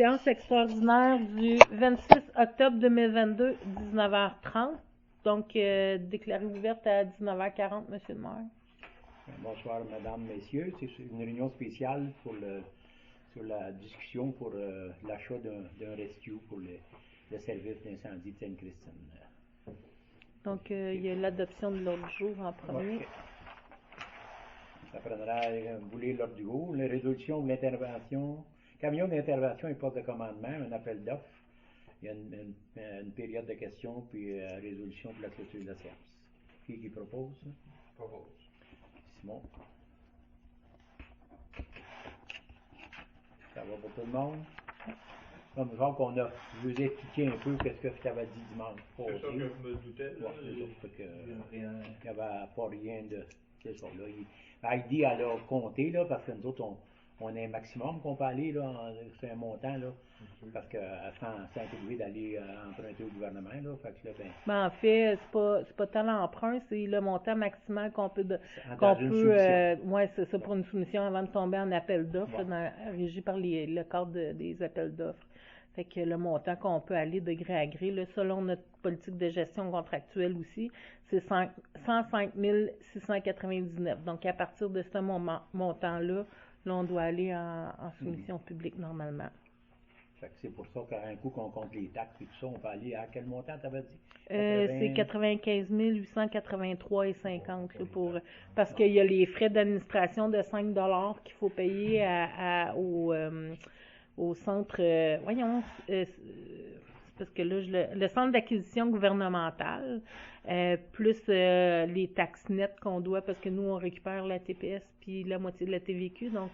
Séance extraordinaire du 26 octobre 2022, 19h30. Donc, déclarée ouverte à 19h40, Monsieur le maire. Bonsoir, Madame, Messieurs. C'est une réunion spéciale sur la discussion pour l'achat d'un rescue pour le service d'incendie de Sainte-Christine. Donc, il y a l'adoption de l'ordre du jour en premier. Okay. Ça prendra, vous voulez l'ordre du jour, la résolution ou l'intervention, camion d'intervention et poste de commandement, un appel d'offres. Il y a une période de questions, puis résolution pour la clôture de la séance. Qui propose? Propose. Simon. Ça va pour tout le monde? Comme genre qu'on a, je vous ai expliqué un peu qu'est-ce que tu avais dit dimanche. C'est ça que je me doutais. Il n'y avait pas rien de... C'est ça, là. Heidi, elle a compté, là, parce que nous autres, on a un maximum qu'on peut aller, là, c'est un montant, là, parce que sans être obligé d'aller emprunter au gouvernement, là, fait que là, Ben, en fait, c'est pas tant l'emprunt, c'est le montant maximal qu'on peut, ouais, c'est ça, pour une soumission avant de tomber en appel d'offres, régi par le cadre des appels d'offres. Fait que le montant qu'on peut aller de gré à gré, là, selon notre politique de gestion contractuelle aussi, c'est 105 699. Donc, à partir de ce montant-là, on doit aller en soumission publique normalement. Fait que c'est pour ça qu'un coup qu'on compte les taxes et tout ça, on peut aller à quel montant t'avais dit? C'est 95 883,50 parce qu'il y a les frais d'administration de 5 $ qu'il faut payer au centre, parce que là, le centre d'acquisition gouvernementale, plus les taxes nettes qu'on doit, parce que nous, on récupère la TPS puis la moitié de la TVQ, donc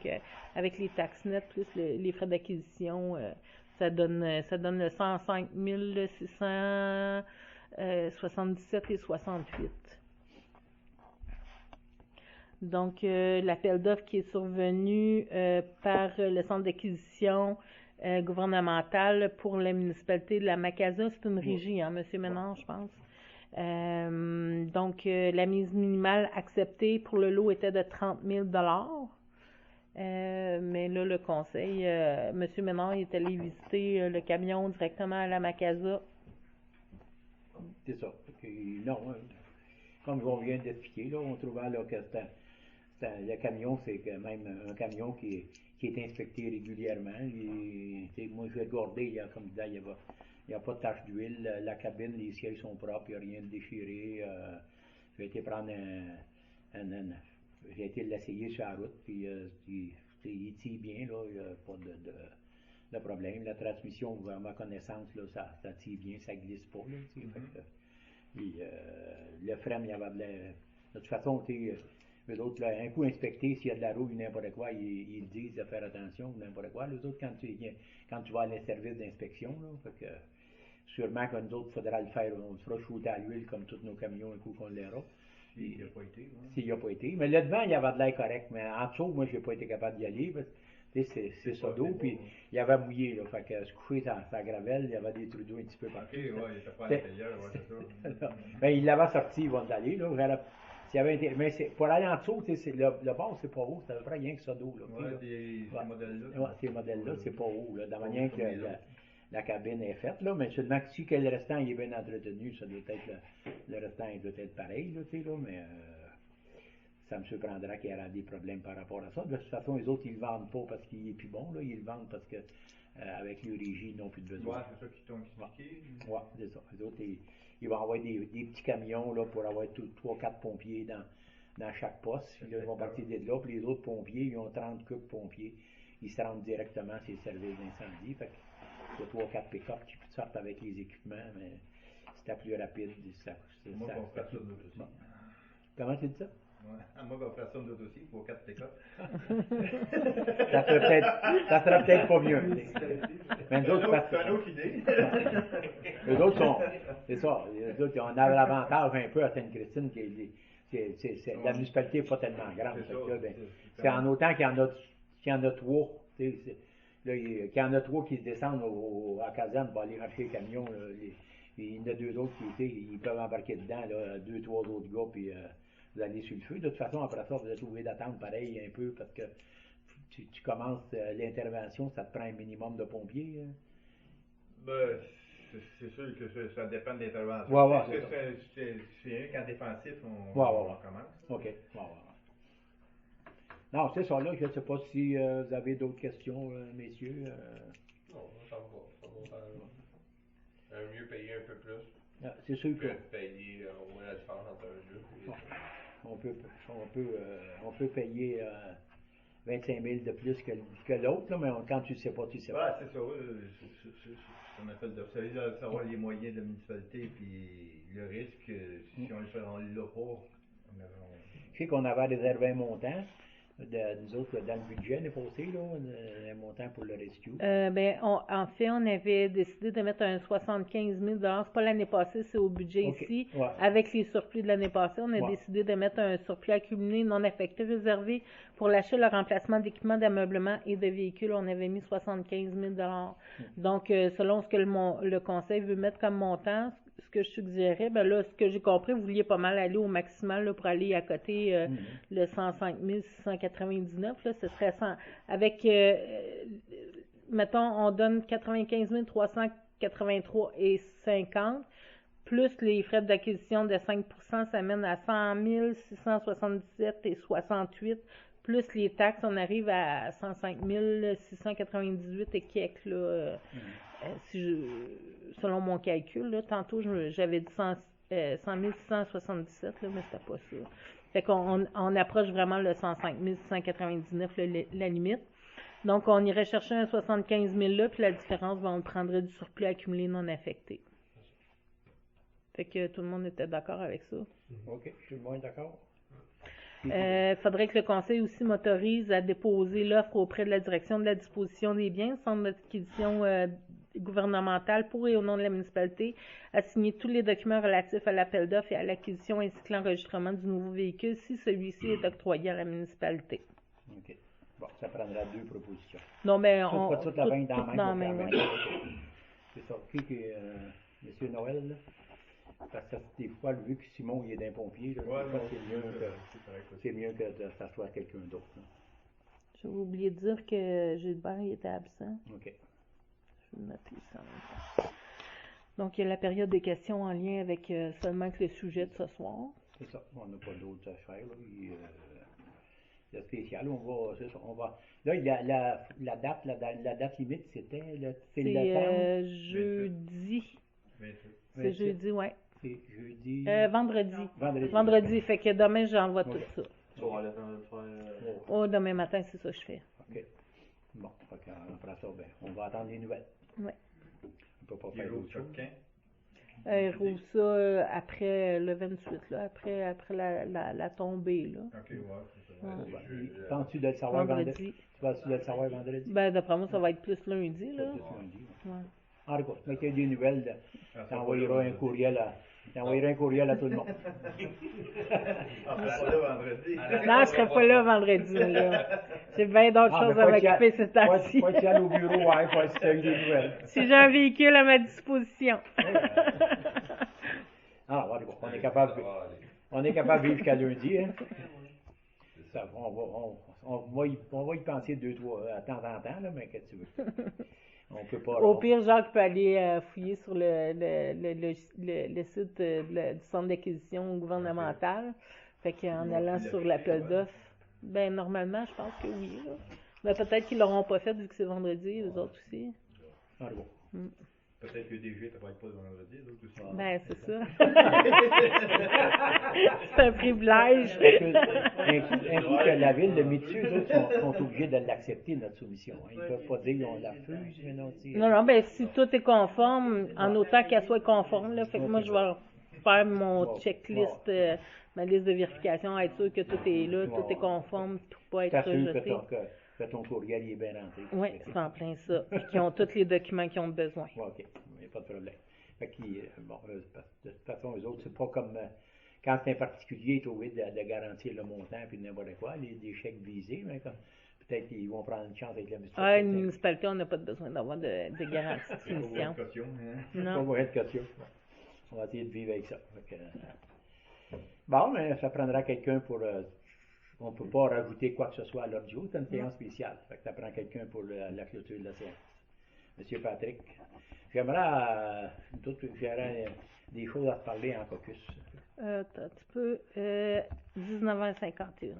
avec les taxes nettes plus les frais d'acquisition, ça donne le 105 677 et 68. Donc, l'appel d'offres qui est survenu par le centre d'acquisition gouvernementale pour la municipalité de la Macasa, c'est une régie, hein, M. Ménard, je pense. Donc, la mise minimale acceptée pour le lot était de 30 000 $. Mais là, le conseil, M. Ménard est allé visiter le camion directement à la Macasa. C'est ça. Non, comme on vient d'expliquer, là, on trouvait là, que le camion, c'est quand même un camion qui est inspecté régulièrement. Moi, je l'ai regardé, il y a, comme je disais, il n'y a pas de tache d'huile. La cabine, les sièges sont propres, il n'y a rien de déchiré. J'ai été prendre j'ai été l'essayer sur la route, puis il tire bien, là, il n'y a pas de problème. La transmission, à ma connaissance, là, ça tire bien, ça glisse pas. Là, le frein, il y avait de toute façon, eux autres, là, un coup inspecté, s'il y a de la rouille ou n'importe quoi, ils disent de faire attention ou n'importe quoi. Les autres, quand tu vas à les services d'inspection, là, fait que sûrement que nous autres, il faudra le faire, on se fera shooter à l'huile comme tous nos camions un coup qu'on l'aira. S'il n'y a pas été. S'il n'y a pas été. Mais là devant, il y avait de l'air correct. Mais en dessous, moi, j'ai pas été capable d'y aller. C'est ça d'eau, puis il y avait mouillé. Là, fait que se coucher dans sa gravelle, il y avait des trous d'eau un petit peu partout. Ok, ouais, il n'était pas à l'intérieur, ouais, c'est ça. Mais il l'avait sorti, il va d'aller. S'il y avait été, mais pour aller en dessous, le bord, c'est pas haut, c'est à peu près rien que ça d'eau. Ces modèles-là. Ouais, ces modèles-là, c'est pas haut. Là, de la manière que la cabine est faite, là, mais seulement que si le restant il est bien entretenu, ça doit être le restant il doit être pareil, là, mais ça me surprendra qu'il y aura des problèmes par rapport à ça. De toute façon, les autres, ils le vendent pas parce qu'il est plus bon, là, ils le vendent parce que avec le régie, ils n'ont plus de besoin. Ouais, c'est ça qu'ils t'ont expliqué. Ouais, c'est ça. Les autres, ils vont avoir des petits camions là, pour avoir 3-4 pompiers dans chaque poste. Là, ils vont partir de là, puis les autres pompiers, ils ont 30 cubes pompiers. Ils se rendent directement sur les services d'incendie. Fait il y a 3 ou 4 pick-up qui sortent avec les équipements, mais c'était plus rapide. Moi, on ferait ça d'autres aussi. Comment tu dis ça? Ouais. Moi, on ferait ça d'autres aussi pour 4 pick-up. ça serait peut-être pas mieux. Mais nous autres, c'est une autre idée. Eux autres sont. C'est ça. Eux autres, on a l'avantage un peu à Sainte-Christine la municipalité n'est pas tellement grande. C'est en autant qu'il y en a 3. Qu'il y en a 3 qui se descendent à Kazan pour aller racheter les camions. Il y en a 2 autres ils peuvent embarquer dedans, 2-3 autres gars, puis vous allez sur le feu. De toute façon, après ça, vous êtes obligé d'attendre pareil un peu parce que tu commences l'intervention, ça te prend un minimum de pompiers? Ben, c'est sûr que ça dépend de l'intervention. Ouais, c'est rien qu'en défensif, on commence. OK. Non, c'est ça, là. Je ne sais pas si vous avez d'autres questions, messieurs. Non, ça me va. Ça va. Mieux payer un peu plus. C'est sûr que payer au moins la différence entre un jeu. On peut payer 25 000 de plus que l'autre, là, mais quand tu ne sais pas, tu ne sais pas. Ouais, c'est ça. On appelle de savoir les moyens de la municipalité puis le risque, si on ne l'a pas. Je sais qu'on avait réservé un montant. Nous autres, dans le budget, l'année passée, là, un montant pour le rescue. En fait, on avait décidé de mettre un 75 000 c'est pas l'année passée, c'est au budget ici. Ouais. Avec les surplus de l'année passée, on a décidé de mettre un surplus accumulé non affecté réservé pour l'achat, le remplacement d'équipements d'ameublement et de véhicules. On avait mis 75 000 Donc, selon ce que le conseil veut mettre comme montant, ce que je suggérais, là, ce que j'ai compris, vous vouliez pas mal aller au maximal là, pour aller à côté le 105 699. Là, ce serait avec, mettons, on donne 95 383 et 50, plus les frais d'acquisition de 5%, ça mène à 100 677 et 68, plus les taxes, on arrive à 105 698 et quelques, là, selon mon calcul, là, tantôt j'avais dit 100 677, là, mais c'était pas ça. Fait qu'on approche vraiment le 105 699, la limite. Donc, on irait chercher un 75 000 là, puis la différence, on le prendrait du surplus accumulé non affecté. Fait que tout le monde était d'accord avec ça. OK, je suis moins d'accord. Faudrait que le conseil aussi m'autorise à déposer l'offre auprès de la direction de la disposition des biens, centre d'acquisition gouvernementale pour et au nom de la municipalité, à signer tous les documents relatifs à l'appel d'offres et à l'acquisition ainsi que l'enregistrement du nouveau véhicule si celui-ci est octroyé à la municipalité. OK. Bon, ça prendra 2 propositions. Non, mais on va toute la main dans la main. Ouais. C'est ça. M. Noël, là? Parce que des fois, vu que Simon il est d'un pompier, là, c'est mieux que ça soit quelqu'un d'autre. J'ai oublié de dire que Gilbert il était absent. OK. Je vais noter ça en même temps. Donc, il y a la période des questions en lien avec seulement que le sujet de ce soir. C'est ça. On n'a pas d'autres affaires. Le spécial, on va. Là, la date limite, c'était c'est jeudi. C'est jeudi, ouais. C'est jeudi. Vendredi. Fait que demain, j'envoie tout ça. Demain matin, c'est ça que je fais. OK. Bon, on prend ça bien. On va attendre les nouvelles. Oui. On peut pas faire autre chose. Il roule ça après le 28, là, après la tombée, là. OK, ouais. Penses-tu de le savoir vendredi? Tu vas-tu le savoir vendredi? Ben, d'après moi, ça va être plus lundi, là. Plus lundi. Ouais. En tout cas, mais qu'il y a des nouvelles, t'envoyeras un courriel à tout le monde. Non, je serai pas là vendredi, là. J'ai bien d'autres choses à m'occuper cette temps-ci. Faut être au bureau, faut être sur des nouvelles. Si j'ai un véhicule à ma disposition. On est capable de vivre jusqu'à lundi, hein. Ça, on va y penser 2-3 à temps en temps, là, mais qu'est-ce que tu veux? On peut pas. Au pire, Jacques peut aller fouiller sur le site du centre d'acquisition gouvernementale. Fait qu'en allant sur l'appel d'offres, ben normalement, je pense que oui. Là. Mais peut-être qu'ils l'auront pas fait vu que c'est vendredi, les autres aussi. Peut-être que le DG ne travaille pas le vendredi, les autres aussi. Ben, c'est ça. C'est un privilège. Ainsi que la ville de Mitsue, eux autres sont obligés de l'accepter, notre soumission. Ils ne peuvent pas dire qu'on la refuse, mais non. Non, ben si tout est conforme, en autant qu'elle soit conforme, là, fait que moi, je vais faire mon checklist, ma liste de vérification, être sûr que tout est là, tout est conforme, tout pas être rejeté. Que ton courriel est bien rentré. Oui, c'est en plein ça. Puis qu'ils ont tous les documents qu'ils ont besoin. OK, il n'y a pas de problème. Fait de toute façon, eux autres, c'est pas comme quand c'est un particulier, tu es obligé de garantir le montant puis n'importe quoi, des chèques visés, mais peut-être qu'ils vont prendre une chance avec la municipalité. Une municipalité, on n'a pas besoin d'avoir de garantie de soumission. Non. Pas de caution. On va essayer de vivre avec ça. Bon, mais ça prendra quelqu'un pour On ne peut pas rajouter quoi que ce soit à l'ordre du jour. C'est une séance spéciale. Fait que ça prend quelqu'un pour la clôture de la séance. Monsieur Patrick, j'aimerais des choses à te parler en caucus. Tu peux 19h51.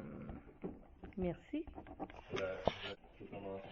Merci. Je peux commencer.